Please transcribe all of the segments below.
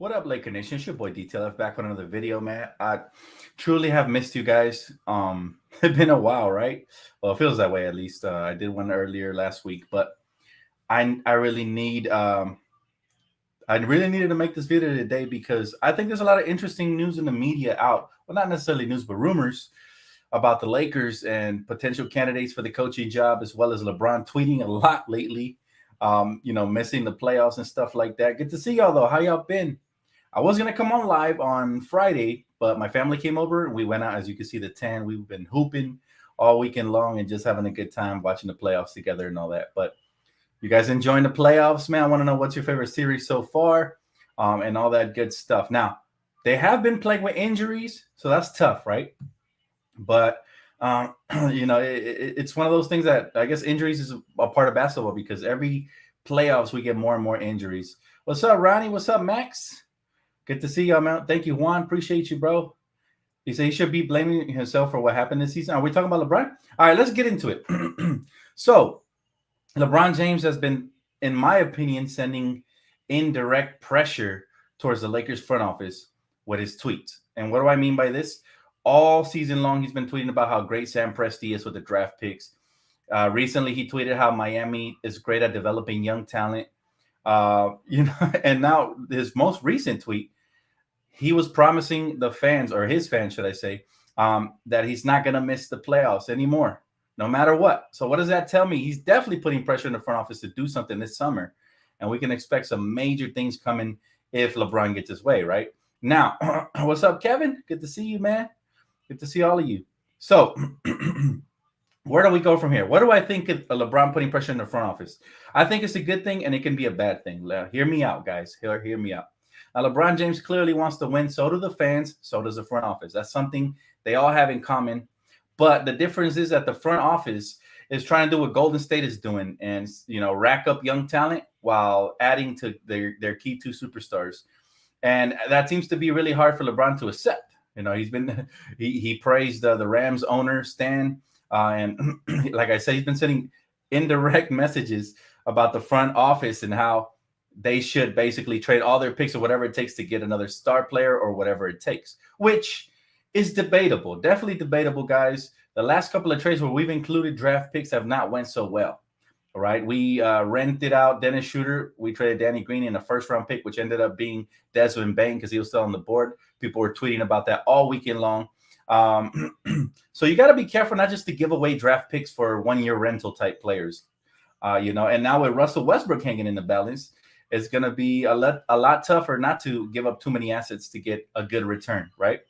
What up, Laker Nation? It's your boy DTLF back with another video, man. I truly have missed you guys. It's been a while, right? Well, it feels that way at least. I did one earlier last week, but I really I really needed to make this video today because I think there's a lot of interesting news in the media out. Well, not necessarily news, but rumors about the Lakers and potential candidates for the coaching job, as well as LeBron tweeting a lot lately. Missing the playoffs and stuff like that. Good to see y'all though. How y'all been? I was gonna come on live on Friday, but my family came over and we went out. As you can see, the 10. We've been hooping all weekend long and just having a good time watching the playoffs together and all that. But you guys enjoying the playoffs, man? I want to know what's your favorite series so far, and all that good stuff. Now, they have been plagued with injuries, so that's tough, right? But it's one of those things that I guess injuries is a part of basketball because every playoffs we get more and more injuries. What's up, Ronnie? What's up, Max? Good to see y'all, man. Thank you, Juan. Appreciate you, bro. He said he should be blaming himself for what happened this season. Are we talking about LeBron? All right, let's get into it. So, LeBron James has been, in my opinion, sending indirect pressure towards the Lakers front office with his tweets. And what do I mean by this? All season long, he's been tweeting about how great Sam Presti is with the draft picks. Recently, he tweeted how Miami is great at developing young talent. And now his most recent tweet, he was promising the fans, or his fans, should I say, that he's not going to miss the playoffs anymore, no matter what. So what does that tell me? He's definitely putting pressure in the front office to do something this summer, and we can expect some major things coming if LeBron gets his way, right? Now, what's up, Kevin? Good to see you, man. Good to see all of you. So where do we go from here? What do I think of LeBron putting pressure in the front office? I think it's a good thing, and it can be a bad thing. Hear me out, guys. Hear me out. Now, LeBron James clearly wants to win. So do the fans. So does the front office. That's something they all have in common. But the difference is that the front office is trying to do what Golden State is doing and, rack up young talent while adding to their key two superstars. And that seems to be really hard for LeBron to accept. He praised the Rams owner, Stan. And like I said, he's been sending indirect messages about the front office and how they should basically trade all their picks or whatever it takes to get another star player or whatever it takes, which is debatable. Definitely debatable, guys. The last couple of trades where we've included draft picks have not went so well. All right. We rented out Dennis Schroeder. We traded Danny Green in a first-round pick, which ended up being Desmond Bain because he was still on the board. People were tweeting about that all weekend long. So you got to be careful not just to give away draft picks for one-year rental type players, and now with Russell Westbrook hanging in the balance, it's going to be a lot tougher not to give up too many assets to get a good return, right?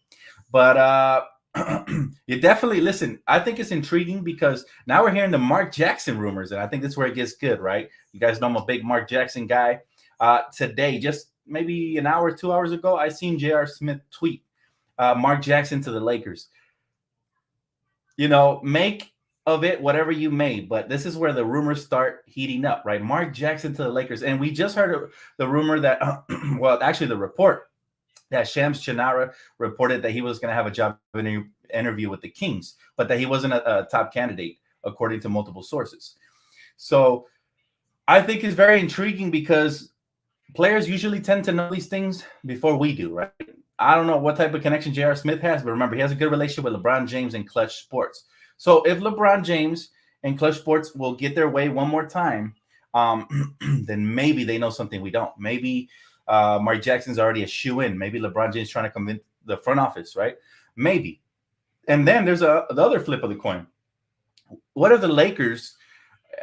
But you definitely listen. I think it's intriguing because now we're hearing the Mark Jackson rumors, and I think that's where it gets good, right? You guys know I'm a big Mark Jackson guy. Today, just maybe an hour, 2 hours ago, I seen J.R. Smith tweet Mark Jackson to the Lakers. Make of it whatever you may, but this is where the rumors start heating up, right? Mark Jackson to the Lakers. And we just heard the rumor that, actually the report that Shams Chanara reported that he was going to have a job interview with the Kings, but that he wasn't a top candidate, according to multiple sources. So I think it's very intriguing because players usually tend to know these things before we do, right? I don't know what type of connection J.R. Smith has, but remember, he has a good relationship with LeBron James and Clutch Sports. So if LeBron James and Clutch Sports will get their way one more time, then maybe they know something we don't. Maybe Mark Jackson's already a shoe-in. Maybe LeBron James trying to convince the front office, right? Maybe. And then there's the other flip of the coin. What if the Lakers,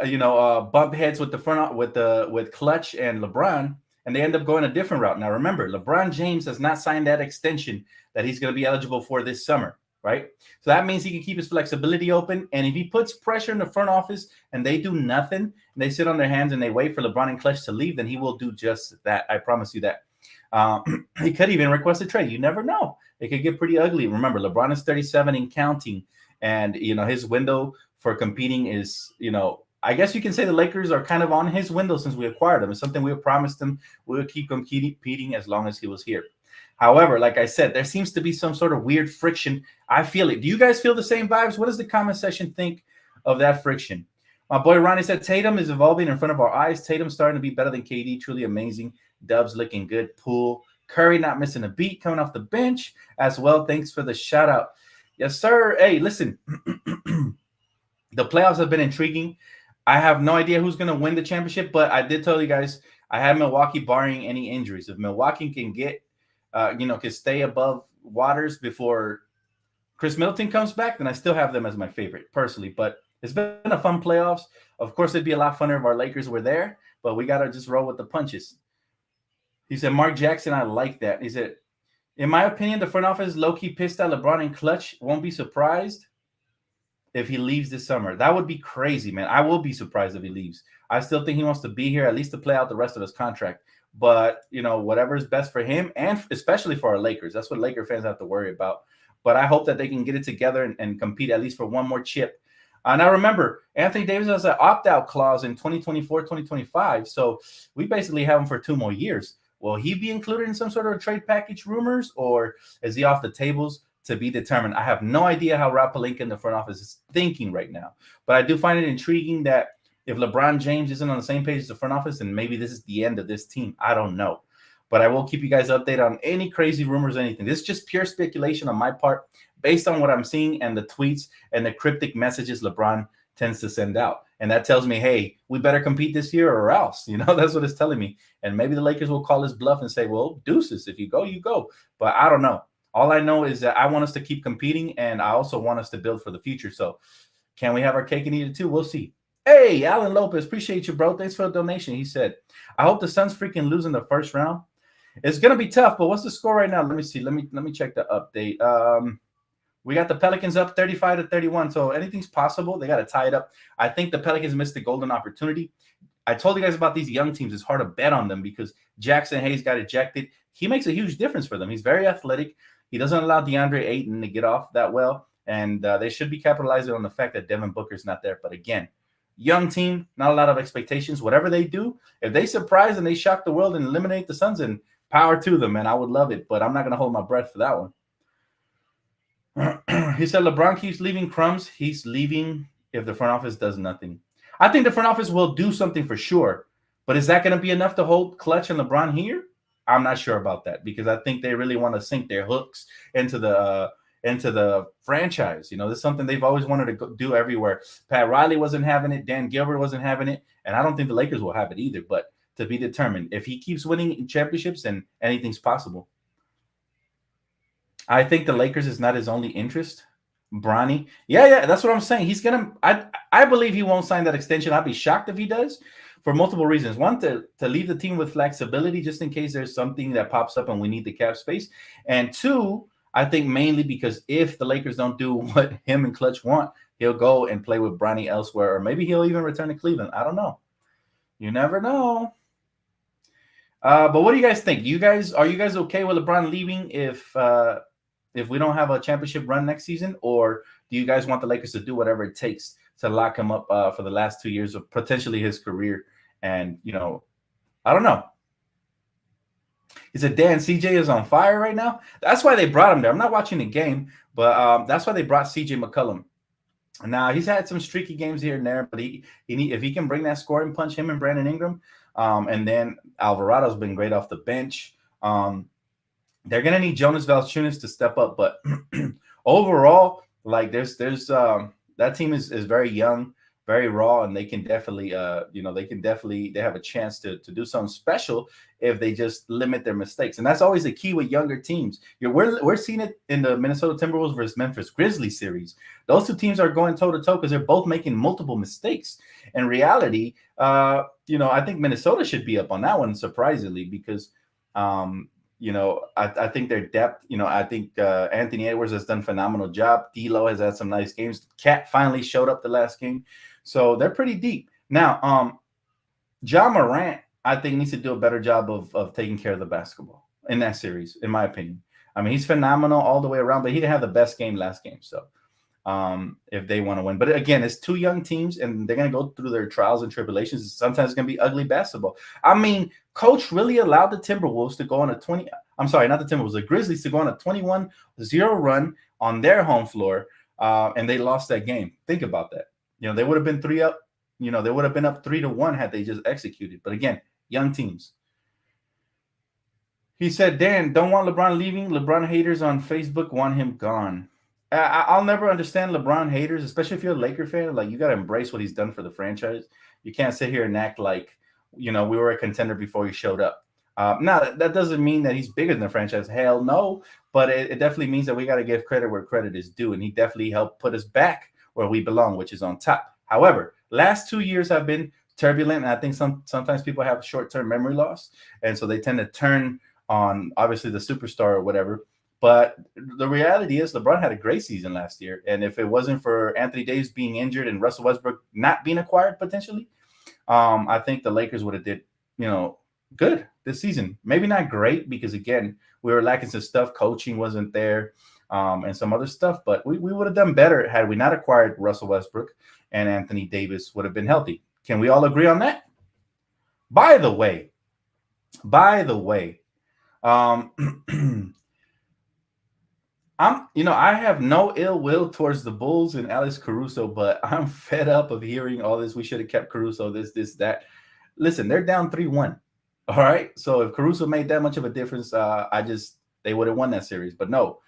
bump heads with the front with Clutch and LeBron, and they end up going a different route? Now, remember, LeBron James has not signed that extension that he's going to be eligible for this summer, right? So that means he can keep his flexibility open. And if he puts pressure in the front office and they do nothing, and they sit on their hands and they wait for LeBron and Clutch to leave, then he will do just that. I promise you that. He could even request a trade. You never know. It could get pretty ugly. Remember, LeBron is 37 and counting. And, his window for competing is, I guess you can say the Lakers are kind of on his window since we acquired him. It's something we promised him. We would keep competing as long as he was here. However, like I said, there seems to be some sort of weird friction. I feel it. Do you guys feel the same vibes? What does the comment section think of that friction? My boy Ronnie said Tatum is evolving in front of our eyes. Tatum starting to be better than KD. Truly amazing. Dubs looking good. Poole Curry not missing a beat coming off the bench as well. Thanks for the shout out. Yes, sir. Hey, listen, the playoffs have been intriguing. I have no idea who's going to win the championship, but I did tell you guys I had Milwaukee barring any injuries. If Milwaukee can get, can stay above waters before Chris Middleton comes back, then I still have them as my favorite personally. But it's been a fun playoffs. Of course, it'd be a lot funner if our Lakers were there, but we got to just roll with the punches. He said, Mark Jackson, I like that. He said, in my opinion, the front office low-key pissed at LeBron and Clutch. Won't be surprised if he leaves this summer. That would be crazy, man. I will be surprised if he leaves. I still think he wants to be here at least to play out the rest of his contract. But, whatever is best for him and especially for our Lakers. That's what Laker fans have to worry about. But I hope that they can get it together and compete at least for one more chip. Now, remember, Anthony Davis has an opt-out clause in 2024, 2025. So we basically have him for 2 more years. Will he be included in some sort of trade package rumors, or is he off the tables? To be determined. I have no idea how Rob Pelinka in the front office is thinking right now. But I do find it intriguing that if LeBron James isn't on the same page as the front office, then maybe this is the end of this team. I don't know. But I will keep you guys updated on any crazy rumors or anything. This is just pure speculation on my part based on what I'm seeing and the tweets and the cryptic messages LeBron tends to send out. And that tells me, hey, we better compete this year or else. That's what it's telling me. And maybe the Lakers will call his bluff and say, well, deuces. If you go, you go. But I don't know. All I know is that I want us to keep competing, and I also want us to build for the future. So can we have our cake and eat it too? We'll see. Hey, Alan Lopez, appreciate you, bro. Thanks for the donation. He said, I hope the Suns freaking lose in the first round. It's going to be tough, but what's the score right now? Let me see. Let me check the update. We got the Pelicans up 35-31, so anything's possible. They got to tie it up. I think the Pelicans missed the golden opportunity. I told you guys about these young teams. It's hard to bet on them because Jackson Hayes got ejected. He makes a huge difference for them. He's very athletic. He doesn't allow DeAndre Ayton to get off that well, and they should be capitalizing on the fact that Devin Booker's not there. But again, young team, not a lot of expectations. Whatever they do, if they surprise and they shock the world and eliminate the Suns, and power to them, man, I would love it. But I'm not going to hold my breath for that one. He said LeBron keeps leaving crumbs. He's leaving if the front office does nothing. I think the front office will do something for sure. But is that going to be enough to hold Clutch and LeBron here? I'm not sure about that because I think they really want to sink their hooks into the franchise. This is something they've always wanted to do everywhere. Pat Riley wasn't having it. Dan Gilbert wasn't having it. And I don't think the Lakers will have it either. But to be determined. If he keeps winning championships, then anything's possible. I think the Lakers is not his only interest. Bronny. Yeah, that's what I'm saying. He's going to – I believe he won't sign that extension. I'd be shocked if he does for multiple reasons. One, to leave the team with flexibility just in case there's something that pops up and we need the cap space. And 2, I think mainly because if the Lakers don't do what him and Clutch want, he'll go and play with Bronny elsewhere, or maybe he'll even return to Cleveland. I don't know. You never know. But what do you guys think? Are you guys okay with LeBron leaving if we don't have a championship run next season, or do you guys want the Lakers to do whatever it takes to lock him up for the last 2 years of potentially his career? And I don't know. He said, Dan, CJ is on fire right now. That's why they brought him there. I'm not watching the game, but that's why they brought CJ McCollum. Now he's had some streaky games here and there, but if he can bring that scoring punch, him and Brandon Ingram. And then Alvarado's been great off the bench. They're gonna need Jonas Valanciunas to step up, but overall, like there's that team is very young, very raw, and they can definitely they have a chance to do something special if they just limit their mistakes. And that's always the key with younger teams. We're seeing it in the Minnesota Timberwolves versus Memphis Grizzlies series. Those 2 teams are going toe to toe because they're both making multiple mistakes. In reality, I think Minnesota should be up on that one, surprisingly, because I think their depth, I think Anthony Edwards has done a phenomenal job. D'Lo has had some nice games. Cat finally showed up the last game. So they're pretty deep. Now, Ja Morant, I think, needs to do a better job of taking care of the basketball in that series, in my opinion. I mean, he's phenomenal all the way around, but he didn't have the best game last game. So if they want to win. But again, it's 2 young teams, and they're going to go through their trials and tribulations. Sometimes it's going to be ugly basketball. I mean, Coach really allowed the Timberwolves to go on the Grizzlies to go on a 21-0 run on their home floor, and they lost that game. Think about that. They would have been 3 up. They would have been up 3-1 had they just executed. But again, young teams. He said, Dan, don't want LeBron leaving. LeBron haters on Facebook want him gone. I'll never understand LeBron haters, especially if you're a Laker fan. Like, you got to embrace what he's done for the franchise. You can't sit here and act like, we were a contender before he showed up. Now, that doesn't mean that he's bigger than the franchise. Hell no. But it definitely means that we got to give credit where credit is due. And he definitely helped put us back where we belong, which is on top. However, last 2 years have been turbulent. And I think sometimes people have short-term memory loss. And so they tend to turn on obviously the superstar or whatever. But the reality is LeBron had a great season last year. And if it wasn't for Anthony Davis being injured and Russell Westbrook not being acquired potentially, I think the Lakers would have did, good this season. Maybe not great because, again, we were lacking some stuff. Coaching wasn't there and some other stuff. But we would have done better had we not acquired Russell Westbrook and Anthony Davis would have been healthy. Can we all agree on that? By the way, I have no ill will towards the Bulls and Alex Caruso, but I'm fed up of hearing all this. We should have kept Caruso, this, that. Listen, they're down 3-1. All right. So if Caruso made that much of a difference, they would have won that series. But no,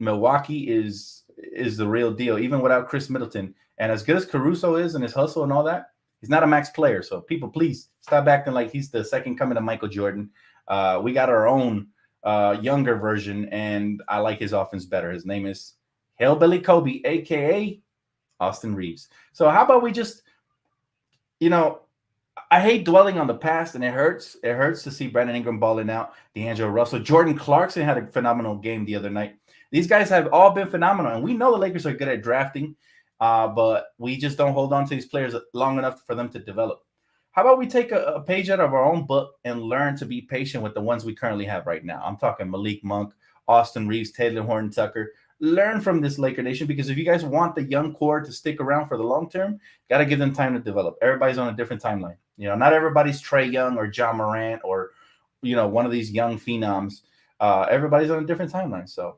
Milwaukee is the real deal, even without Chris Middleton. And as good as Caruso is and his hustle and all that, he's not a max player. So people, please stop acting like he's the second coming of Michael Jordan. We got our own younger version, and I like his offense better. His name is Hillbilly Kobe, a.k.a. Austin Reeves. So how about we just, I hate dwelling on the past, and it hurts. It hurts to see Brandon Ingram balling out, D'Angelo Russell. Jordan Clarkson had a phenomenal game the other night. These guys have all been phenomenal, and we know the Lakers are good at drafting, but we just don't hold on to these players long enough for them to develop. How about we take a page out of our own book and learn to be patient with the ones we currently have right now? I'm talking Malik Monk, Austin Reeves, Taylor Horton-Tucker. Learn from this Laker Nation, because if you guys want the young core to stick around for the long term, got to give them time to develop. Everybody's on a different timeline. Not everybody's Trae Young or John Morant or, one of these young phenoms. Everybody's on a different timeline. So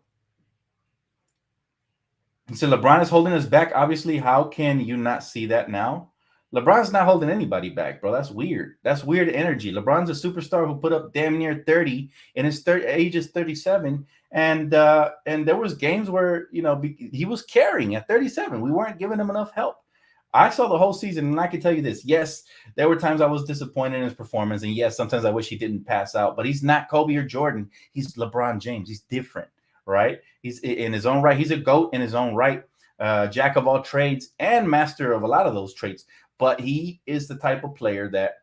LeBron is holding us back. Obviously, how can you not see that now? LeBron's not holding anybody back, bro. That's weird. That's weird energy. LeBron's a superstar who put up damn near 30 in his age is 37. And there was games where, he was carrying at 37. We weren't giving him enough help. I saw the whole season, and I can tell you this. Yes, there were times I was disappointed in his performance. And yes, sometimes I wish he didn't pass out. But he's not Kobe or Jordan. He's LeBron James. He's different, right? He's in his own right. He's a GOAT in his own right. Jack of all trades and master of a lot of those traits. But he is the type of player that,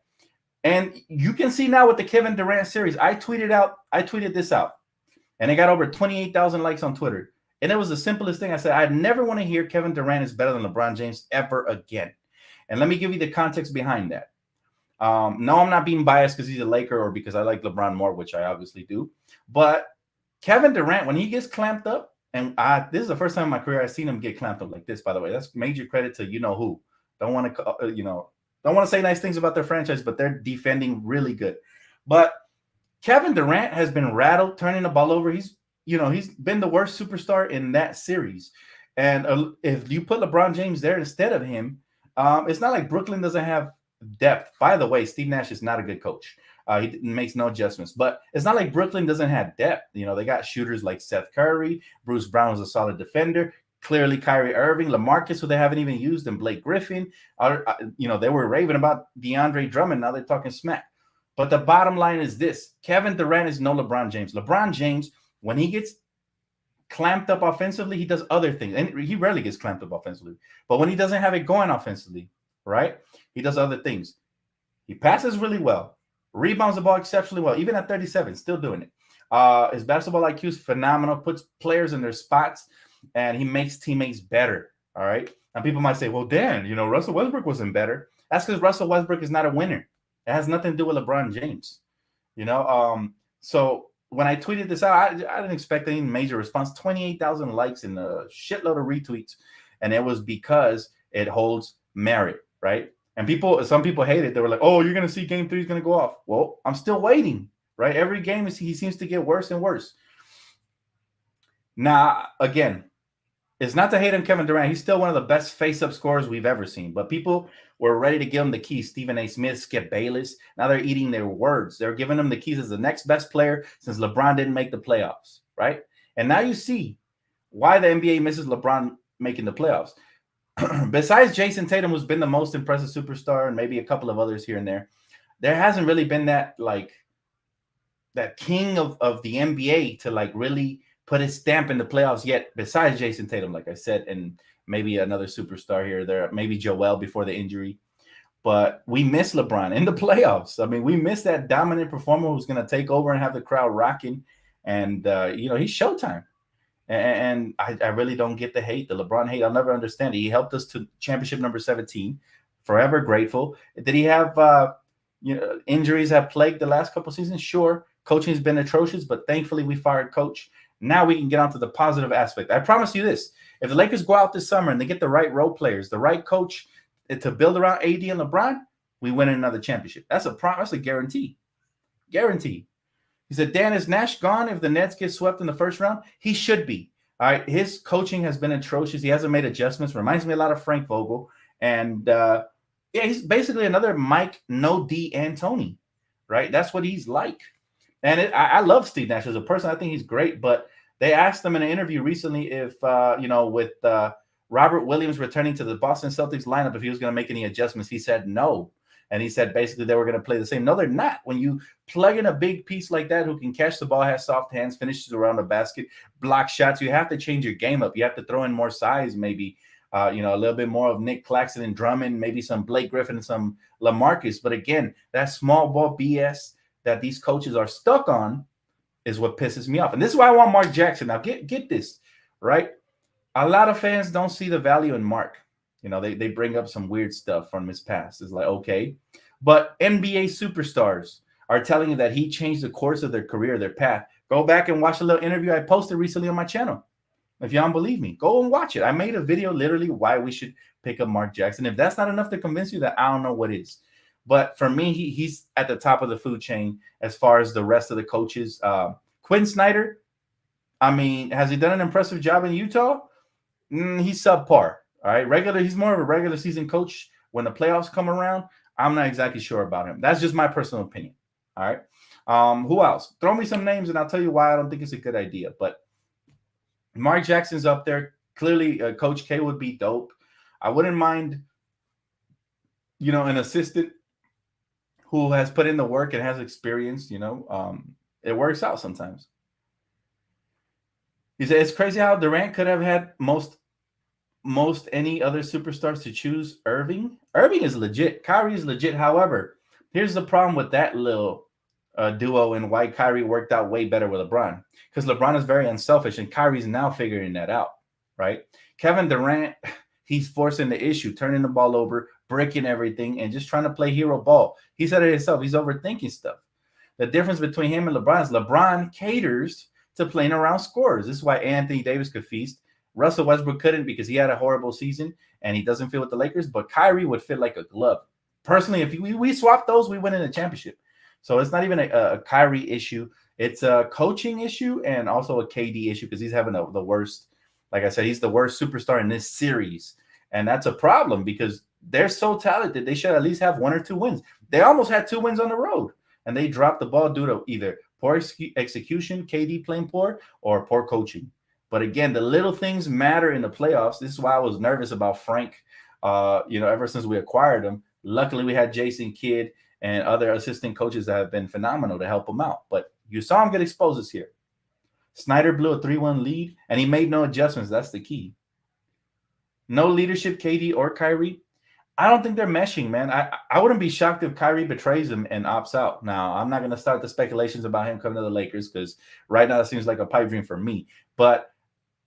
and you can see now with the Kevin Durant series, I tweeted this out, and it got over 28,000 likes on Twitter. And it was the simplest thing. I said, I'd never want to hear Kevin Durant is better than LeBron James ever again. And let me give you the context behind that. No, I'm not being biased because he's a Laker or because I like LeBron more, which I obviously do. But Kevin Durant, when he gets clamped up, and this is the first time in my career I've seen him get clamped up like this, by the way. That's major credit to who. Don't want to say nice things about their franchise, but they're defending really good. But Kevin Durant has been rattled, turning the ball over. He's been the worst superstar in that series. And if you put LeBron James there instead of him, it's not like Brooklyn doesn't have depth. By the way, Steve Nash is not a good coach. He makes no adjustments. But it's not like Brooklyn doesn't have depth. They got shooters like Seth Curry. Bruce Brown was a solid defender. Clearly, Kyrie Irving, LaMarcus, who they haven't even used, and Blake Griffin. They were raving about DeAndre Drummond. Now they're talking smack. But the bottom line is this. Kevin Durant is no LeBron James. LeBron James, when he gets clamped up offensively, he does other things. And he rarely gets clamped up offensively. But when he doesn't have it going offensively, right, he does other things. He passes really well, rebounds the ball exceptionally well, even at 37, still doing it. His basketball IQ is phenomenal, puts players in their spots, and he makes teammates better. All right. And people might say, well, Dan, Russell Westbrook wasn't better. That's because Russell Westbrook is not a winner. It has nothing to do with LeBron James. So when I tweeted this out, I didn't expect any major response. 28,000 likes and a shitload of retweets. And it was because it holds merit, right? And some people hate it. They were like, oh, you're going to see game 3 is going to go off. Well, I'm still waiting, right? Every game he seems to get worse and worse. Now, again, It's not to hate on Kevin Durant. He's still one of the best face-up scorers we've ever seen. But people were ready to give him the keys. Stephen A. Smith, Skip Bayless. Now they're eating their words. They're giving him the keys as the next best player since LeBron didn't make the playoffs, right? And now you see why the NBA misses LeBron making the playoffs. Besides Jason Tatum, who's been the most impressive superstar, and maybe a couple of others here and there hasn't really been that king of the NBA to like really put his stamp in the playoffs yet, besides Jason Tatum, like I said, and maybe another superstar here or there, maybe Joel before the injury. But we miss LeBron in the playoffs. I mean, we miss that dominant performer who's going to take over and have the crowd rocking. And, he's Showtime. And I really don't get the hate, the LeBron hate. I'll never understand it. He helped us to championship number 17. Forever grateful. Did he have, injuries have plagued the last couple seasons? Sure. Coaching has been atrocious, but thankfully we fired coach. Now we can get on to the positive aspect. I promise you this. If the Lakers go out this summer and they get the right role players, the right coach to build around AD and LeBron, we win another championship. That's a guarantee. Guarantee. He said, Dan, is Nash gone if the Nets get swept in the first round? He should be. All right. His coaching has been atrocious. He hasn't made adjustments. Reminds me a lot of Frank Vogel. And, he's basically another Mike No D Antoni, right? That's what he's like. And I love Steve Nash as a person. I think he's great. But they asked him in an interview recently if, with Robert Williams returning to the Boston Celtics lineup, if he was going to make any adjustments. He said no. And he said basically they were going to play the same. No, they're not. When you plug in a big piece like that who can catch the ball, has soft hands, finishes around the basket, block shots, you have to change your game up. You have to throw in more size, maybe, a little bit more of Nick Claxton and Drummond, maybe some Blake Griffin and some LaMarcus. But again, that small ball BS that these coaches are stuck on is what pisses me off. And this is why I want Mark Jackson. Now, get this, right? A lot of fans don't see the value in Mark. They bring up some weird stuff from his past. It's like, okay. But NBA superstars are telling you that he changed the course of their career, their path. Go back and watch a little interview I posted recently on my channel. If you don't believe me, go and watch it. I made a video literally why we should pick up Mark Jackson. If that's not enough to convince you, that I don't know what is. But for me, he's at the top of the food chain as far as the rest of the coaches. Quinn Snyder, I mean, has he done an impressive job in Utah? He's subpar. All right, he's more of a regular season coach. When the playoffs come around, I'm not exactly sure about him. That's just my personal opinion. All right. Who else? Throw me some names and I'll tell you why I don't think it's a good idea. But Mark Jackson's up there. Clearly, Coach K would be dope. I wouldn't mind, an assistant who has put in the work and has experience. It works out sometimes. He said it's crazy how Durant could have had most any other superstars to choose. Irving is legit. Kyrie is legit. However, here's the problem with that little duo and why Kyrie worked out way better with LeBron. Because LeBron is very unselfish and Kyrie's now figuring that out, right? Kevin Durant, he's forcing the issue, turning the ball over, breaking everything, and just trying to play hero ball. He said it himself. He's overthinking stuff. The difference between him and LeBron is LeBron caters to playing around scorers. This is why Anthony Davis could feast. Russell Westbrook couldn't because he had a horrible season and he doesn't fit with the Lakers, but Kyrie would fit like a glove. Personally, if we swap those, we win in a championship. So it's not even a Kyrie issue. It's a coaching issue and also a KD issue because he's having the worst, like I said, he's the worst superstar in this series. And that's a problem because they're so talented. They should at least have 1 or 2 wins. They almost had 2 wins on the road and they dropped the ball due to either poor execution, KD playing poor, or poor coaching. But again, the little things matter in the playoffs. This is why I was nervous about Frank, ever since we acquired him. Luckily, we had Jason Kidd and other assistant coaches that have been phenomenal to help him out. But you saw him get exposed this year. Snyder blew a 3-1 lead, and he made no adjustments. That's the key. No leadership, KD or Kyrie. I don't think they're meshing, man. I wouldn't be shocked if Kyrie betrays him and opts out. Now, I'm not going to start the speculations about him coming to the Lakers because right now it seems like a pipe dream for me. But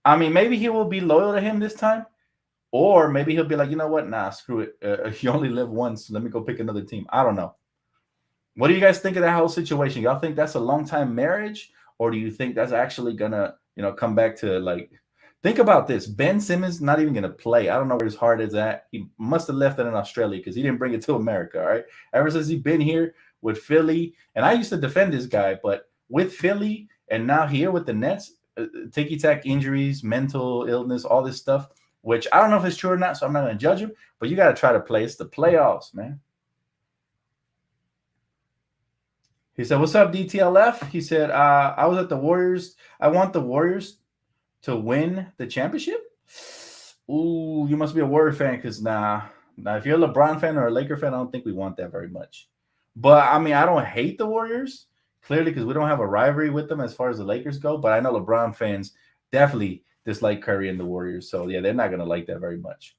I mean, maybe he will be loyal to him this time, or maybe he'll be like, you know what? Nah, screw it. You only live once. Let me go pick another team. I don't know. What do you guys think of that whole situation? Y'all think that's a long-time marriage, or do you think that's actually gonna, come back to like? Think about this. Ben Simmons not even gonna play. I don't know where his heart is at. He must have left it in Australia because he didn't bring it to America. All right. Ever since he's been here with Philly, and I used to defend this guy, but with Philly and now here with the Nets. ticky-tack injuries, mental illness, all this stuff, which I don't know if it's true or not, so I'm not going to judge him, but you got to try to play. It's the playoffs, man. He said, what's up, DTLF? He said, I was at the Warriors. I want the Warriors to win the championship. Ooh, you must be a Warrior fan because now if you're a LeBron fan or a Laker fan, I don't think we want that very much. But, I mean, I don't hate the Warriors, clearly, because we don't have a rivalry with them as far as the Lakers go. But I know LeBron fans definitely dislike Curry and the Warriors. So, yeah, they're not going to like that very much.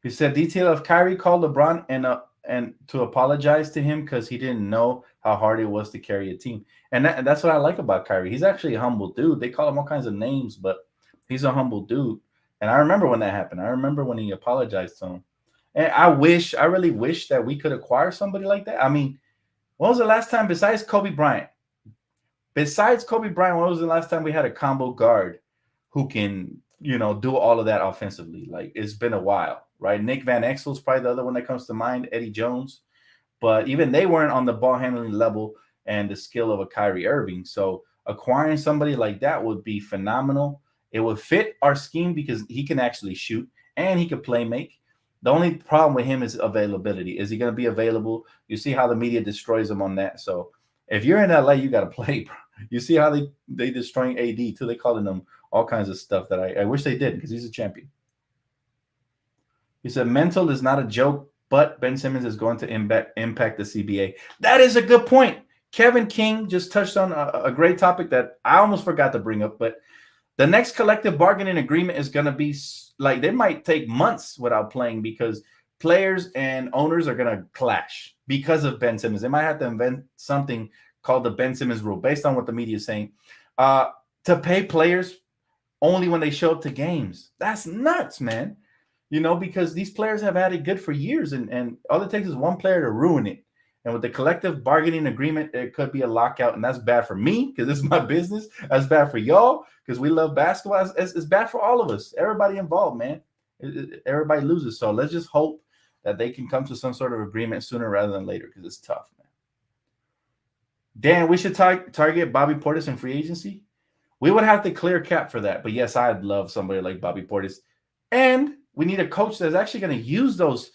He said, detail of Kyrie called LeBron and to apologize to him because he didn't know how hard it was to carry a team. And that's what I like about Kyrie. He's actually a humble dude. They call him all kinds of names, but he's a humble dude. And I remember when that happened. I remember when he apologized to him. And I really wish that we could acquire somebody like that. I mean, when was the last time besides Kobe Bryant? Besides Kobe Bryant, when was the last time we had a combo guard who can, do all of that offensively? Like, it's been a while, right? Nick Van Exel's probably the other one that comes to mind, Eddie Jones. But even they weren't on the ball handling level and the skill of a Kyrie Irving. So acquiring somebody like that would be phenomenal. It would fit our scheme because he can actually shoot and he can play make. The only problem with him is availability. Is he going to be available? You see how the media destroys him on that. So if you're in LA, you got to play, bro. You see how they destroying AD too. They calling him all kinds of stuff that I wish they did because he's a champion. He said mental is not a joke, but Ben Simmons is going to impact the CBA. That is a good point. Kevin King just touched on a great topic that I almost forgot to bring up, but the next collective bargaining agreement is going to be like they might take months without playing because players and owners are going to clash because of Ben Simmons. They might have to invent something called the Ben Simmons Rule based on what the media is saying to pay players only when they show up to games. That's nuts, man. Because these players have had it good for years and all it takes is one player to ruin it. And with the collective bargaining agreement, it could be a lockout. And that's bad for me because this is my business. That's bad for y'all because we love basketball. It's bad for all of us. Everybody involved, man. Everybody loses. So let's just hope that they can come to some sort of agreement sooner rather than later because it's tough, man. Dan, we should target Bobby Portis in free agency. We would have to clear cap for that. But yes, I'd love somebody like Bobby Portis. And we need a coach that's actually going to use those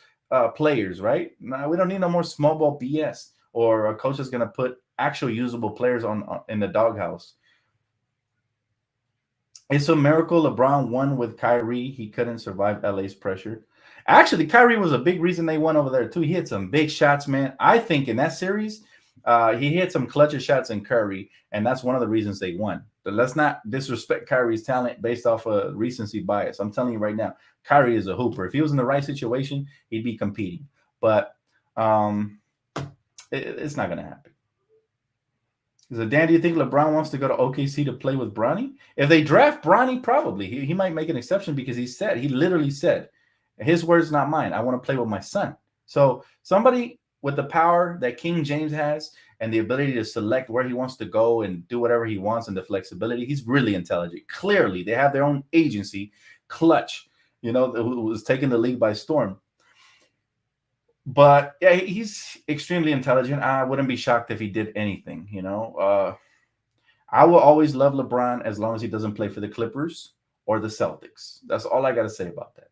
players, right? No, we don't need no more small ball BS or a coach that's going to put actual usable players in the doghouse. It's a miracle LeBron won with Kyrie. He couldn't survive LA's pressure. Actually, Kyrie was a big reason they won over there, too. He hit some big shots, man. I think in that series, he hit some clutch shots in Curry, and that's one of the reasons they won. But let's not disrespect Kyrie's talent based off of recency bias. I'm telling you right now, Kyrie is a hooper. If he was in the right situation, he'd be competing. But it's not going to happen. So, Dan, do you think LeBron wants to go to OKC to play with Bronny? If they draft Bronny, probably. He might make an exception because he literally said, his words, not mine, I want to play with my son. So somebody with the power that King James has and the ability to select where he wants to go and do whatever he wants and the flexibility, he's really intelligent. Clearly, they have their own agency, Clutch, who was taking the league by storm. But yeah, he's extremely intelligent. I wouldn't be shocked if he did anything, I will always love LeBron as long as he doesn't play for the Clippers or the Celtics. That's all I got to say about that.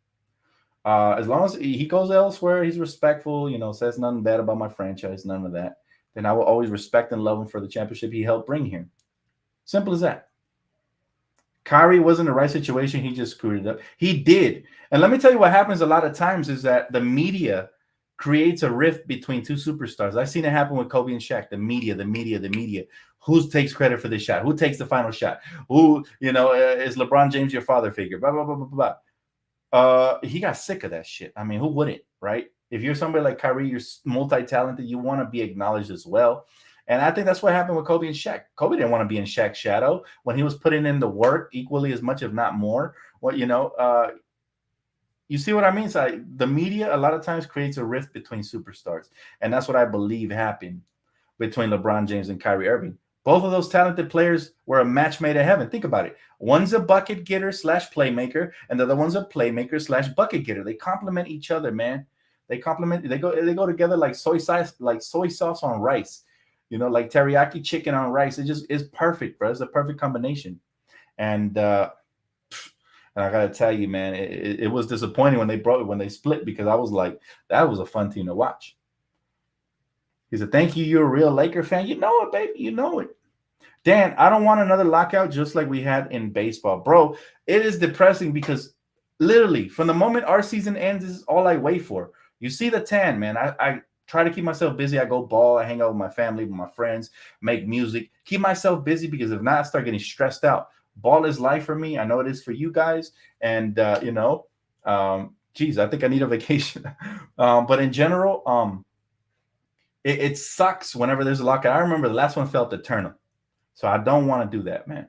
As long as he goes elsewhere, he's respectful, says nothing bad about my franchise, none of that, then I will always respect and love him for the championship he helped bring here. Simple as that. Kyrie was in the right situation. He just screwed it up. He did. And let me tell you what happens a lot of times is that the media creates a rift between two superstars. I've seen it happen with Kobe and Shaq. The media. Who takes credit for this shot? Who takes the final shot? Who, is LeBron James your father figure? Blah, blah, blah, blah, blah. He got sick of that shit. I mean, who wouldn't, right? If you're somebody like Kyrie, you're multi-talented, you want to be acknowledged as well. And I think that's what happened with Kobe and Shaq. Kobe didn't want to be in Shaq's shadow when he was putting in the work equally as much, if not more. You see what I mean? So the media a lot of times creates a rift between superstars. And that's what I believe happened between LeBron James and Kyrie Irving. Both of those talented players were a match made in heaven. Think about it. One's a bucket getter / playmaker, and the other one's a playmaker / bucket getter. They complement each other, man. They go together like soy sauce on rice. like teriyaki chicken on rice. It just is perfect, bro. It's a perfect combination. And I gotta tell you, man, it was disappointing when they split, because I was like, that was a fun team to watch. He said, "Thank you. You're a real Laker fan. You know it, baby. You know it." Dan, I don't want another lockout just like we had in baseball, bro. It is depressing because literally from the moment our season ends, this is all I wait for. You see the tan, man. I try to keep myself busy. I go ball. I hang out with my family, with my friends, make music, keep myself busy, because if not, I start getting stressed out. Ball is life for me. I know it is for you guys. And, geez, I think I need a vacation. But in general, it sucks whenever there's a lockout. I remember the last one felt eternal. So I don't want to do that, man.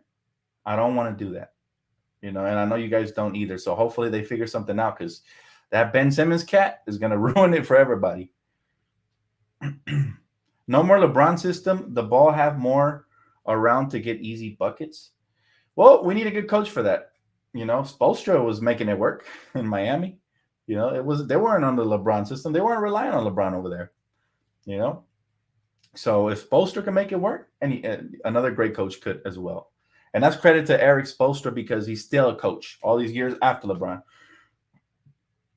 I don't want to do that. And I know you guys don't either. So hopefully they figure something out, because that Ben Simmons cat is going to ruin it for everybody. No more LeBron system. The ball have more around to get easy buckets. Well, we need a good coach for that. Spoelstra was making it work in Miami. They weren't on the LeBron system. They weren't relying on LeBron over there. So if Spoelstra can make it work, another great coach could as well. And that's credit to Eric Spoelstra, because he's still a coach all these years after LeBron.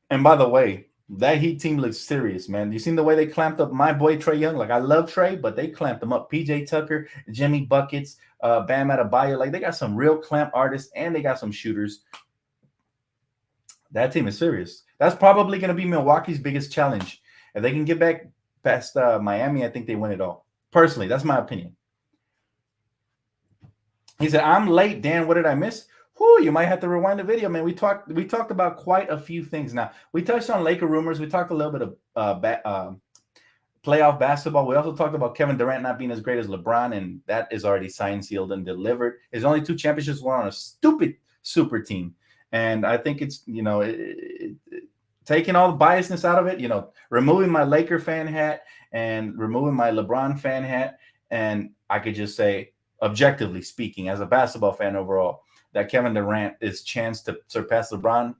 And by the way, that Heat team looks serious, man. You seen the way they clamped up my boy Trae Young? Like, I love Trae, but they clamped him up. PJ Tucker, Jimmy Buckets, Bam Adebayo. Like, they got some real clamp artists, and they got some shooters. That team is serious. That's probably going to be Milwaukee's biggest challenge. If they can get back past Miami, I think they win it all. Personally, that's my opinion. He said, "I'm late, Dan. What did I miss?" Whew, you might have to rewind the video, man. We talked about quite a few things. Now, we touched on Laker rumors. We talked a little bit of playoff basketball. We also talked about Kevin Durant not being as great as LeBron, and that is already signed, sealed, and delivered. His only 2 championships were on a stupid super team. And I think it's, taking all the biasness out of it, removing my Laker fan hat and removing my LeBron fan hat. And I could just say, objectively speaking, as a basketball fan overall, that Kevin Durant's chance to surpass LeBron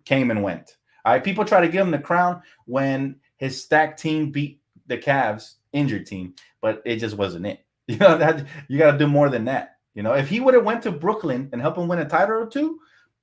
came and went. All right, people try to give him the crown when his stacked team beat the Cavs injured team, but it just wasn't it. That you got to do more than that. If he would have went to Brooklyn and helped him win a title or two,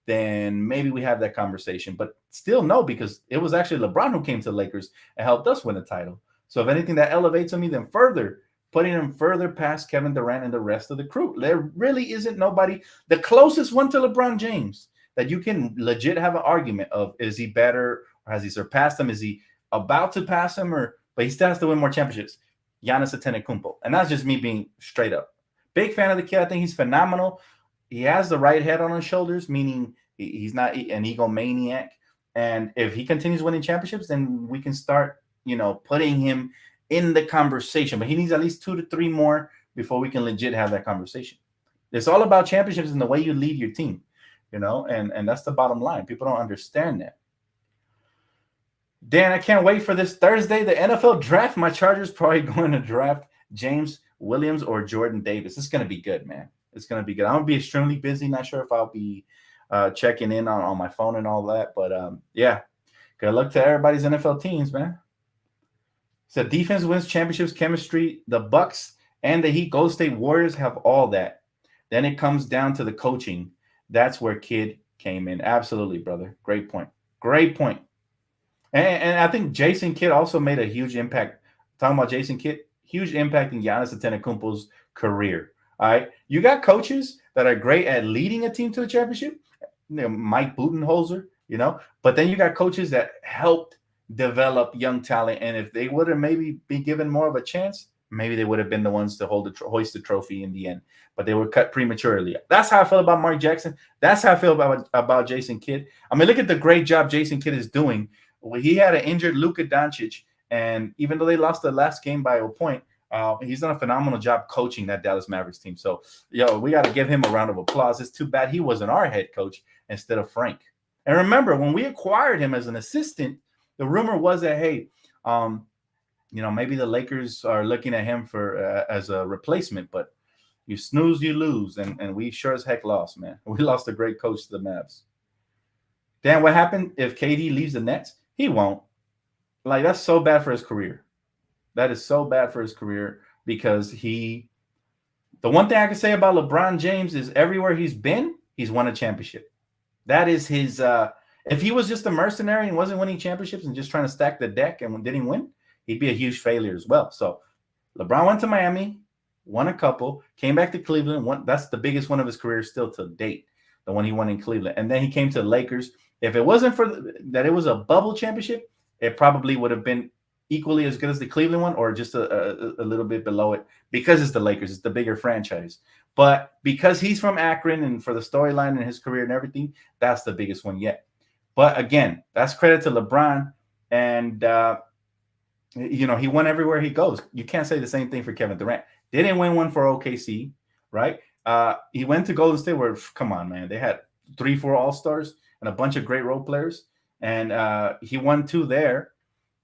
then maybe we have that conversation. But still, no, because it was actually LeBron who came to the Lakers and helped us win a title. So if anything, that elevates him even further, putting him further past Kevin Durant and the rest of the crew. There really isn't nobody. The closest one to LeBron James that you can legit have an argument of, is he better, or has he surpassed him? Is he about to pass him? But he still has to win more championships. Giannis Antetokounmpo. And that's just me being straight up. Big fan of the kid. I think he's phenomenal. He has the right head on his shoulders, meaning he's not an egomaniac. And if he continues winning championships, then we can start, putting him in the conversation. But he needs at least 2 to 3 more before we can legit have that conversation. It's all about championships and the way you lead your team, and that's the bottom line. People don't understand that. Dan, I can't wait for this Thursday, the NFL draft. My Chargers probably going to draft James Williams or Jordan Davis. It's going to be good, man. It's going to be good. I'm going to be extremely busy. Not sure if I'll be checking in on my phone and all that. But, yeah, good luck to everybody's NFL teams, man. So defense wins championships, chemistry. The Bucks and the Heat, Golden State Warriors have all that. Then it comes down to the coaching. That's where Kidd came in. Absolutely, brother. Great point. Great point. And I think Jason Kidd also made a huge impact. Talking about Jason Kidd, huge impact in Giannis Antetokounmpo's career. All right. You got coaches that are great at leading a team to a championship. Mike Budenholzer, but then you got coaches that helped develop young talent. And if they would have maybe be given more of a chance, maybe they would have been the ones to hoist the trophy in the end. But they were cut prematurely. That's how I feel about Mark Jackson. That's how I feel about Jason Kidd. I mean, look at the great job Jason Kidd is doing. Well, he had an injured Luka Doncic, and even though they lost the last game by a point, he's done a phenomenal job coaching that Dallas Mavericks team. So, we got to give him a round of applause. It's too bad he wasn't our head coach instead of Frank. And remember, when we acquired him as an assistant, the rumor was that, hey, maybe the Lakers are looking at him for as a replacement, but you snooze, you lose, and we sure as heck lost, man. We lost a great coach to the Mavs. Dan, what happened if KD leaves the Nets? He won't. Like, that's so bad for his career. That is so bad for his career because the one thing I can say about LeBron James is everywhere he's been, he's won a championship. That is his. If he was just a mercenary and wasn't winning championships and just trying to stack the deck and didn't win, he'd be a huge failure as well. So LeBron went to Miami, won a couple, came back to Cleveland. That's the biggest one of his career still to date, the one he won in Cleveland. And then he came to the Lakers. If it wasn't for that it was a bubble championship, it probably would have been equally as good as the Cleveland one or just a little bit below it because it's the Lakers. It's the bigger franchise. But because he's from Akron and for the storyline in his career and everything, that's the biggest one yet. But again, that's credit to LeBron. And, he won everywhere he goes. You can't say the same thing for Kevin Durant. They didn't win one for OKC, right? He went to Golden State where, come on, man. They had 3-4 All-Stars and a bunch of great role players. And he won 2 there.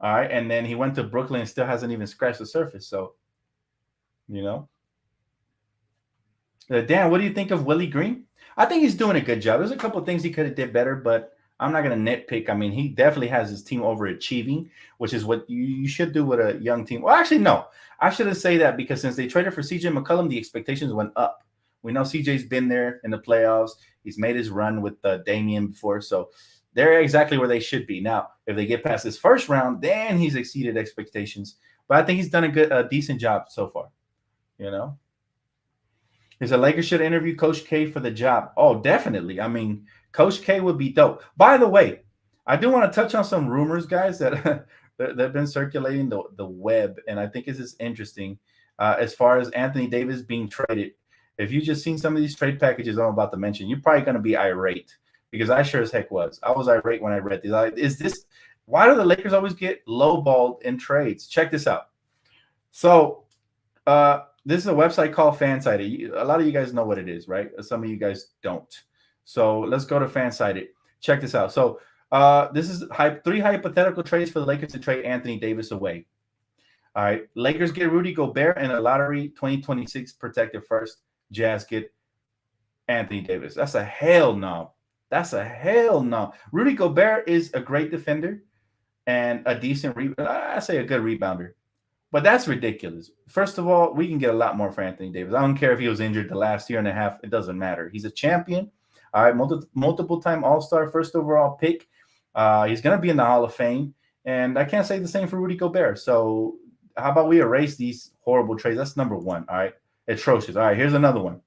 All right. And then he went to Brooklyn and still hasn't even scratched the surface. So, Dan, what do you think of Willie Green? I think he's doing a good job. There's a couple of things he could have did better, but I'm not going to nitpick. I mean, he definitely has his team overachieving, which is what you should do with a young team. Well, actually, no. I shouldn't say that because since they traded for CJ McCollum, the expectations went up. We know CJ's been there in the playoffs. He's made his run with Damian before. So they're exactly where they should be. Now, if they get past this first round, then he's exceeded expectations. But I think he's done a decent job so far. Is a Lakers should interview Coach K for the job? Oh, definitely. I mean, Coach K would be dope. By the way, I do want to touch on some rumors, guys, that have been circulating the web, and I think this is interesting as far as Anthony Davis being traded. If you just seen some of these trade packages I'm about to mention, you're probably going to be irate because I sure as heck was. I was irate when I read these. Why do the Lakers always get lowballed in trades? Check this out. So, this is a website called Fansided. A lot of you guys know what it is, right? Some of you guys don't. So let's go to Fansided. Check this out. So this is 3 hypothetical trades for the Lakers to trade Anthony Davis away. All right. Lakers get Rudy Gobert and a lottery 2026 protected first. Jazz get Anthony Davis. That's a hell no. That's a hell no. Rudy Gobert is a great defender and a decent I say a good rebounder. But that's ridiculous. First of all, we can get a lot more for Anthony Davis. I don't care if he was injured the last year and a half. It doesn't matter. He's a champion. All right, multiple-time All-Star, first overall pick. He's going to be in the Hall of Fame. And I can't say the same for Rudy Gobert. So how about we erase these horrible trades? That's number 1, all right? Atrocious. All right, here's another one.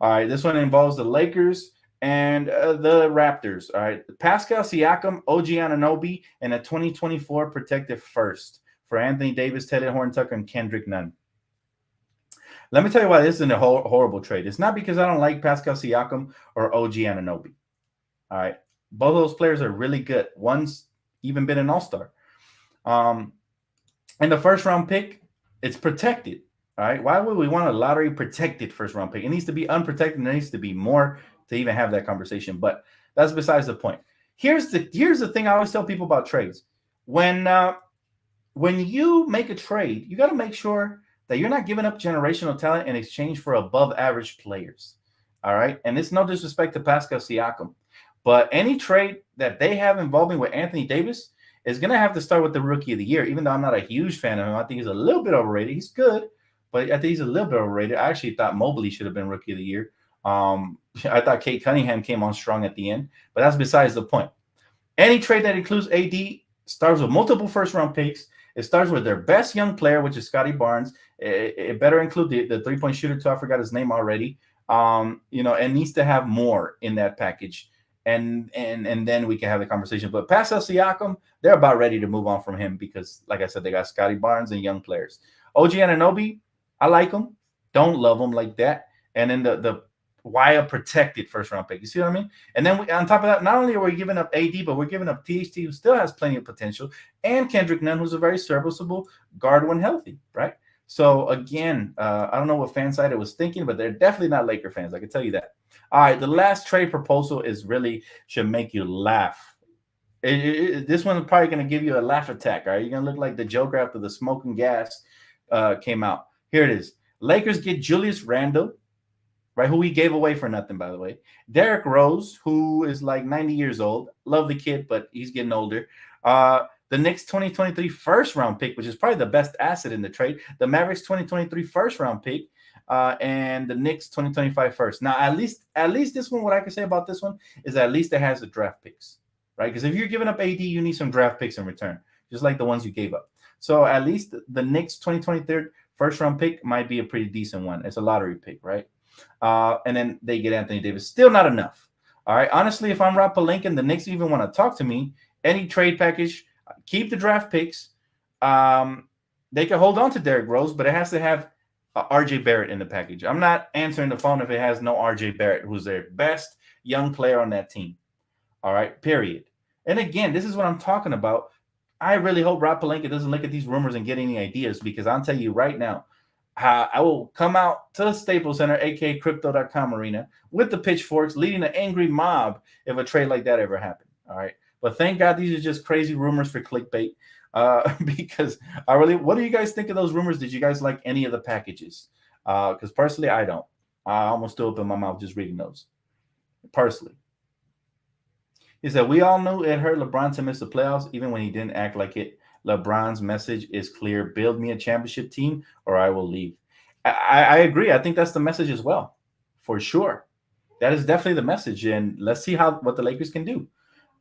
All right, this one involves the Lakers and the Raptors. All right, Pascal Siakam, OG Anunoby, and a 2024 protected first for Anthony Davis, Taylor Horton-Tucker, and Kendrick Nunn. Let me tell you why this isn't a horrible trade. It's not because I don't like Pascal Siakam or OG Anunoby. All right. Both of those players are really good. One's even been an all-star. And the first-round pick, it's protected. All right. Why would we want a lottery protected first-round pick? It needs to be unprotected. There needs to be more to even have that conversation. But that's besides the point. Here's the thing I always tell people about trades. When you make a trade, you got to make sure that you're not giving up generational talent in exchange for above average players. All right. And it's no disrespect to Pascal Siakam, but any trade that they have involving with Anthony Davis is going to have to start with the rookie of the year, even though I'm not a huge fan of him. I think he's a little bit overrated. He's good, but I think he's a little bit overrated. I actually thought Mobley should have been rookie of the year. I thought Kate Cunningham came on strong at the end, but that's besides the point. Any trade that includes AD starts with multiple first-round picks. It starts with their best young player, which is Scotty Barnes. It better include the three-point shooter, too. I forgot his name already. And needs to have more in that package. And then we can have the conversation. But Pascal Siakam, they're about ready to move on from him because, like I said, they got Scotty Barnes and young players. OG Anunoby, I like him. Don't love him like that. And then the why a protected first-round pick. You see what I mean? And then on top of that, not only are we giving up AD, but we're giving up THT, who still has plenty of potential, and Kendrick Nunn, who's a very serviceable guard when healthy, right? So, again, I don't know what Fansided was thinking, but they're definitely not Laker fans. I can tell you that. All right, the last trade proposal should make you laugh. This one is probably going to give you a laugh attack, all right? You're going to look like the Joker after the smoke and gas came out. Here it is. Lakers get Julius Randle, right, who we gave away for nothing, by the way. Derrick Rose, who is like 90 years old. Love the kid, but he's getting older. the Knicks 2023 first round pick, which is probably the best asset in the trade, the Mavericks 2023 first round pick, and the Knicks 2025 first. Now, at least this one, what I can say about this one is at least it has the draft picks, right? Because if you're giving up AD, you need some draft picks in return, just like the ones you gave up. So at least the Knicks 2023 first round pick might be a pretty decent one. It's a lottery pick, right? And then they get Anthony Davis. Still not enough. All right. Honestly, if I'm Rob Pelinka and the Knicks even want to talk to me, any trade package, keep the draft picks. They can hold on to Derrick Rose, but it has to have RJ Barrett in the package. I'm not answering the phone if it has no RJ Barrett, who's their best young player on that team. All right. Period. And again, this is what I'm talking about. I really hope Rob Pelinka doesn't look at these rumors and get any ideas, because I'll tell you right now, I will come out to the Staples Center, aka Crypto.com Arena, with the pitchforks, leading an angry mob if a trade like that ever happened. All right. But thank God these are just crazy rumors for clickbait. Because what do you guys think of those rumors? Did you guys like any of the packages? Because personally, I don't. I almost threw up in my mouth just reading those. Personally. He said, we all knew it hurt LeBron to miss the playoffs, even when he didn't act like it. LeBron's message is clear. Build me a championship team or I will leave. I agree. I think that's the message as well, for sure. That is definitely the message. And let's see what the Lakers can do.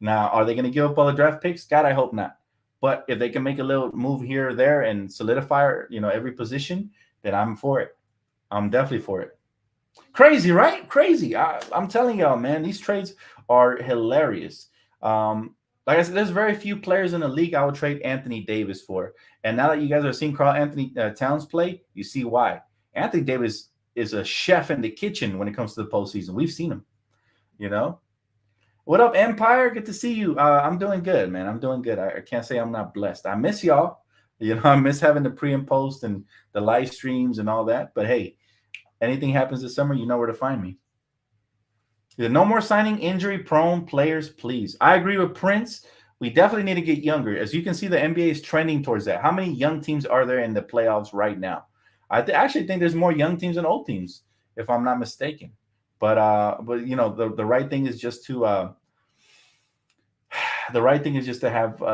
Now, are they going to give up all the draft picks? God, I hope not. But if they can make a little move here or there and solidify, every position, then I'm for it. I'm definitely for it. Crazy, right? Crazy. I'm telling y'all, man, these trades are hilarious. Like I said, there's very few players in the league I would trade Anthony Davis for. And now that you guys are seeing Karl Anthony Towns play, you see why. Anthony Davis is a chef in the kitchen when it comes to the postseason. We've seen him, What up, Empire? Good to see you. I'm doing good, man. I'm doing good. I can't say I'm not blessed. I miss y'all. I miss having the pre and post and the live streams and all that. But hey, anything happens this summer, you know where to find me. No more signing injury-prone players, please. I agree with Prince. We definitely need to get younger. As you can see, the NBA is trending towards that. How many young teams are there in the playoffs right now? I actually think there's more young teams than old teams, if I'm not mistaken. But the right thing is just to have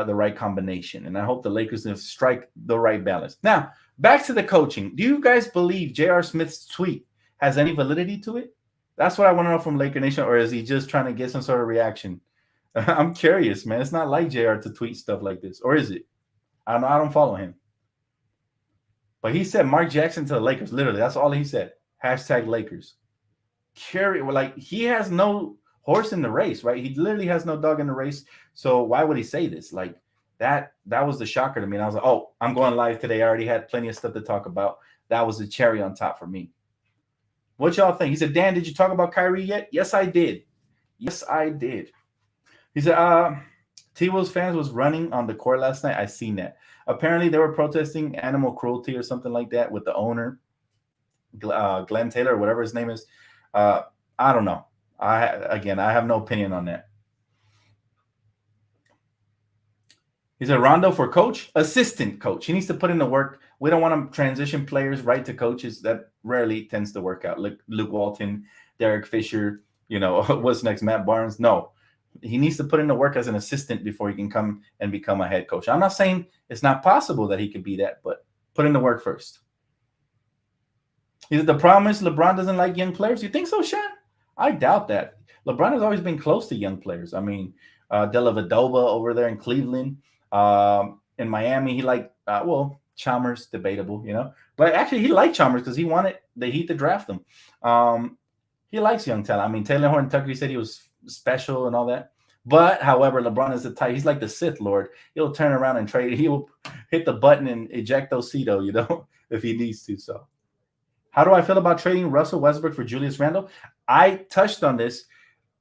the right combination, and I hope the Lakers strike the right balance. Now, back to the coaching. Do you guys believe J.R. Smith's tweet has any validity to it? That's what I want to know from Laker Nation, or is he just trying to get some sort of reaction? I'm curious, man. It's not like JR to tweet stuff like this, or is it? I don't know. I don't follow him. But he said Mark Jackson to the Lakers. Literally, that's all he said. #Lakers. He has no horse in the race, right? He literally has no dog in the race. So why would he say this? Like that was the shocker to me. And I was like, oh, I'm going live today. I already had plenty of stuff to talk about. That was the cherry on top for me. What y'all think? He said, Dan, did you talk about Kyrie yet? Yes, I did. He said, T-Wolves fans was running on the court last night. I seen that. Apparently, they were protesting animal cruelty or something like that with the owner, Glenn Taylor, or whatever his name is. I don't know. I have no opinion on that. He said, Rondo for coach, assistant coach. He needs to put in the work. We don't want to transition players right to coaches. That rarely tends to work out. Like Luke Walton, Derek Fisher, what's next, Matt Barnes? No, he needs to put in the work as an assistant before he can come and become a head coach. I'm not saying it's not possible that he could be that, but put in the work first. He said, the problem is LeBron doesn't like young players. You think so, Sean? I doubt that. LeBron has always been close to young players. I mean, Della Vedova over there in Cleveland. In Miami, he liked, Chalmers, debatable, But actually, he liked Chalmers because he wanted the Heat to draft him. He likes young talent. I mean, Taylor Horton Tucker, he said he was special and all that. But, however, LeBron is the type. He's like the Sith Lord. He'll turn around and trade. He'll hit the button and eject Ojito, if he needs to. So, how do I feel about trading Russell Westbrook for Julius Randle? I touched on this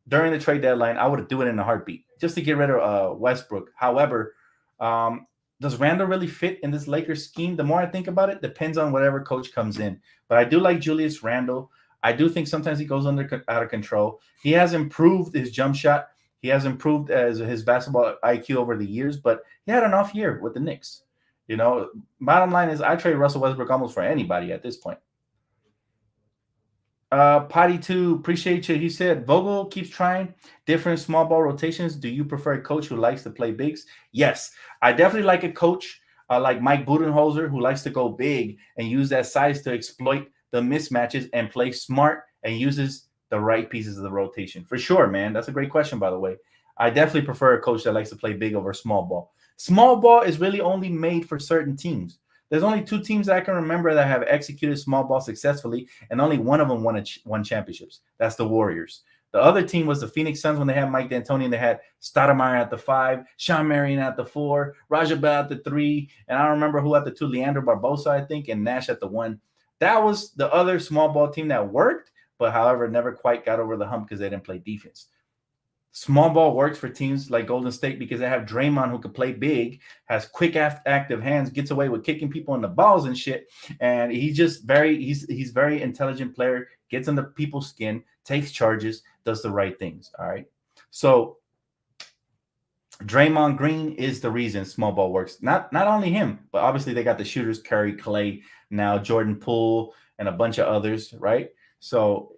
during the trade deadline. I would do it in a heartbeat just to get rid of Westbrook. However, does Randle really fit in this Lakers scheme? The more I think about it, depends on whatever coach comes in. But I do like Julius Randle. I do think sometimes he goes out of control. He has improved his jump shot. He has improved as his basketball IQ over the years, but he had an off year with the Knicks. Bottom line is I trade Russell Westbrook almost for anybody at this point. Potty 2, appreciate you. He said Vogel keeps trying different small ball rotations. Do you prefer a coach who likes to play bigs? Yes, I definitely like a coach like Mike Budenholzer who likes to go big and use that size to exploit the mismatches and play smart and uses the right pieces of the rotation. For sure, man. That's a great question, by the way. I definitely prefer a coach that likes to play big over small ball. Small ball is really only made for certain teams. There's only two teams that I can remember that have executed small ball successfully, and only one of them won championships. That's the Warriors. The other team was the Phoenix Suns when they had Mike D'Antoni and they had Stoudemire at the 5, Sean Marion at the 4, Raja Bell at the 3, and I don't remember who at the 2, Leandro Barbosa, I think, and Nash at the 1. That was the other small ball team that worked, but however, never quite got over the hump because they didn't play defense. Small ball works for teams like Golden State because they have Draymond who can play big, has quick active hands, gets away with kicking people in the balls and shit. And he's just he's very intelligent player, gets under people's skin, takes charges, does the right things. All right. So Draymond Green is the reason small ball works. Not only him, but obviously they got the shooters, Curry, Clay, now Jordan Poole, and a bunch of others, right? So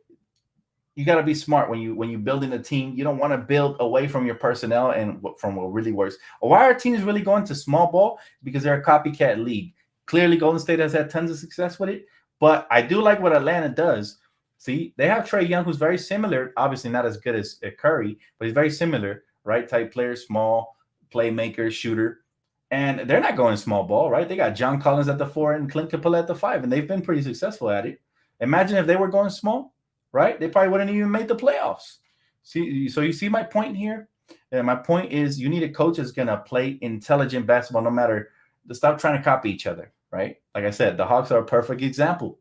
you got to be smart when you're building a team. You don't want to build away from your personnel and from what really works. Why are teams really going to small ball? Because they're a copycat league. Clearly, Golden State has had tons of success with it, but I do like what Atlanta does. See, they have Trae Young, who's very similar. Obviously, not as good as Curry, but he's very similar, right? Type player, small playmaker, shooter, and they're not going small ball, right? They got John Collins at the 4 and Clint Capella at the 5, and they've been pretty successful at it. Imagine if they were going small. Right? They probably wouldn't even made the playoffs. See, so you see my point here? And my point is you need a coach that's going to play intelligent basketball no matter – stop trying to copy each other, right? Like I said, the Hawks are a perfect example.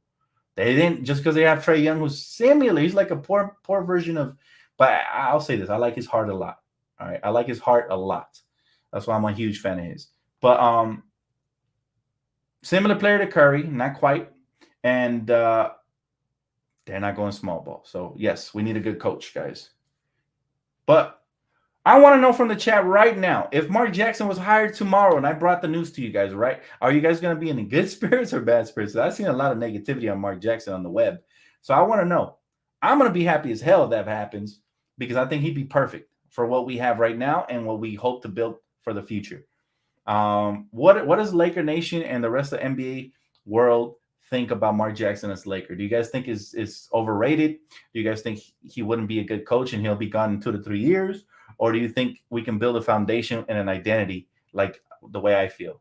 They didn't – just because they have Trae Young who's similar. He's like a poor version of – but I'll say this. I like his heart a lot. All right? I like his heart a lot. That's why I'm a huge fan of his. But similar player to Curry, not quite. And they're not going small ball. So, yes, we need a good coach, guys. But I want to know from the chat right now, if Mark Jackson was hired tomorrow and I brought the news to you guys, right, are you guys going to be in good spirits or bad spirits? I've seen a lot of negativity on Mark Jackson on the web. So I want to know. I'm going to be happy as hell if that happens because I think he'd be perfect for what we have right now and what we hope to build for the future. What does Laker Nation and the rest of the NBA world think about Mark Jackson as Laker? Do you guys think is overrated? Do you guys think he wouldn't be a good coach and he'll be gone in 2 to 3 years? Or do you think we can build a foundation and an identity like the way I feel?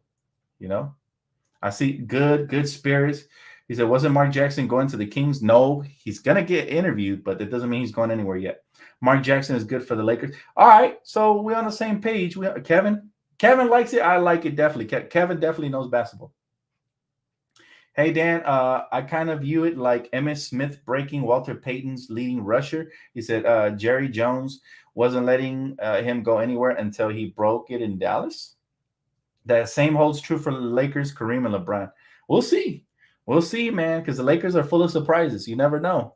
You know, I see good spirits. He said, wasn't Mark Jackson going to the Kings? No, he's going to get interviewed, but that doesn't mean he's going anywhere yet. Mark Jackson is good for the Lakers. All right, so we're on the same page. Kevin likes it. I like it definitely. Kevin definitely knows basketball. Hey, Dan, I kind of view it like Emmitt Smith breaking Walter Payton's leading rusher. He said Jerry Jones wasn't letting him go anywhere until he broke it in Dallas. That same holds true for the Lakers, Kareem, and LeBron. We'll see. We'll see, man, because the Lakers are full of surprises. You never know.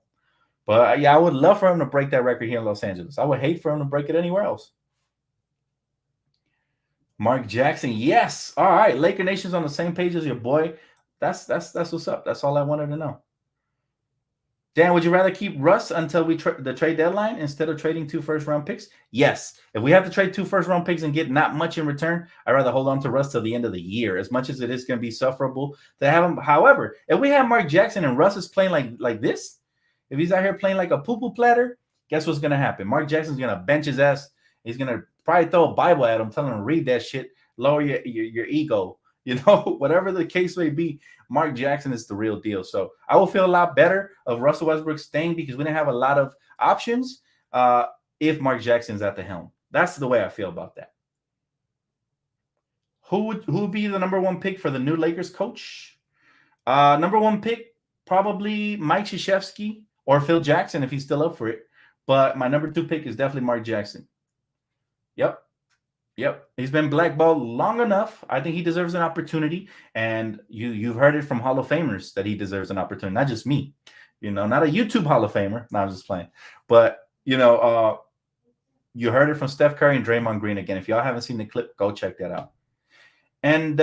But, yeah, I would love for him to break that record here in Los Angeles. I would hate for him to break it anywhere else. Mark Jackson, yes. All right, Laker Nation's on the same page as your boy. That's what's up. That's all I wanted to know. Dan, would you rather keep Russ until the trade deadline instead of trading 2 first-round picks? Yes. If we have to trade 2 first-round picks and get not much in return, I'd rather hold on to Russ till the end of the year, as much as it is going to be sufferable to have him. However, if we have Mark Jackson and Russ is playing like this, if he's out here playing like a poo-poo platter, guess what's going to happen? Mark Jackson's going to bench his ass. He's going to probably throw a Bible at him, telling him to read that shit, lower your ego. You know, whatever the case may be, Mark Jackson is the real deal. So I will feel a lot better of Russell Westbrook staying because we didn't have a lot of options if Mark Jackson's at the helm. That's the way I feel about that. Who would be the number 1 pick for the new Lakers coach? Number 1 pick, probably Mike Krzyzewski or Phil Jackson if he's still up for it. But my number 2 pick is definitely Mark Jackson. Yep. He's been blackballed long enough. I think he deserves an opportunity. And you've heard it from Hall of Famers that he deserves an opportunity. Not just me. You know, not a YouTube Hall of Famer. No, I'm just playing. But, you know, you heard it from Steph Curry and Draymond Green again. If y'all haven't seen the clip, go check that out. And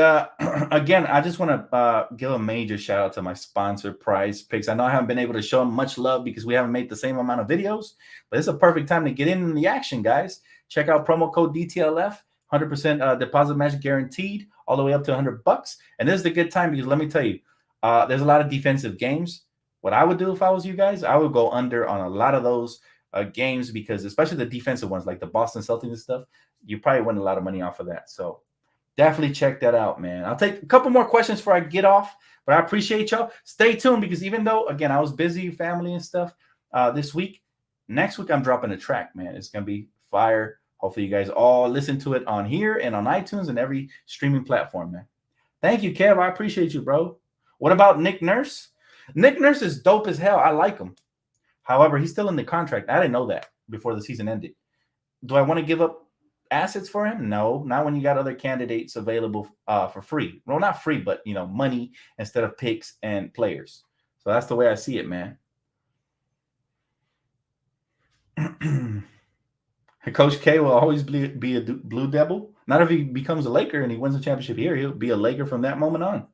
again, I just want to give a major shout out to my sponsor, Prize Picks. I know I haven't been able to show them much love because we haven't made the same amount of videos, but it's a perfect time to get in the action, guys. Check out promo code DTLF, 100% deposit match guaranteed, all the way up to $100. And this is the good time because let me tell you, there's a lot of defensive games. What I would do if I was you guys, I would go under on a lot of those games because especially the defensive ones like the Boston Celtics and stuff, you probably win a lot of money off of that. So definitely check that out, man. I'll take a couple more questions before I get off, but I appreciate y'all. Stay tuned because even though, again, I was busy, family and stuff this week, next week I'm dropping a track, man. It's going to be fire. Hopefully you guys all listen to it on here and on iTunes and every streaming platform, man. Thank you, Kev. I appreciate you, bro. What about Nick Nurse? Nick Nurse is dope as hell. I like him. However, he's still in the contract. I didn't know that before the season ended. Do I want to give up assets for him? No, not when you got other candidates available for free. Well, not free, but money instead of picks and players. So that's the way I see it, man. Coach K will always be a Blue Devil. Not if he becomes a Laker and he wins a championship here. He'll be a Laker from that moment on.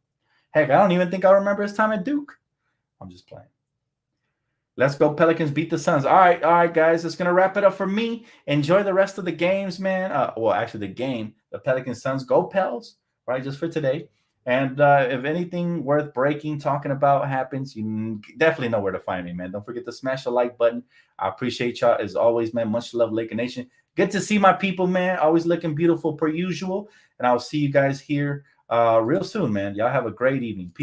Heck, I don't even think I remember his time at Duke. I'm just playing. Let's go Pelicans beat the Suns. All right, guys. That's going to wrap it up for me. Enjoy the rest of the games, man. Well, actually, the Pelicans Suns. Go Pels, right, just for today. And if anything worth talking about happens, you definitely know where to find me, man. Don't forget to smash the like button. I appreciate y'all as always, man. Much love, Laker Nation. Good to see my people, man. Always looking beautiful per usual. And I'll see you guys here real soon, man. Y'all have a great evening. Peace.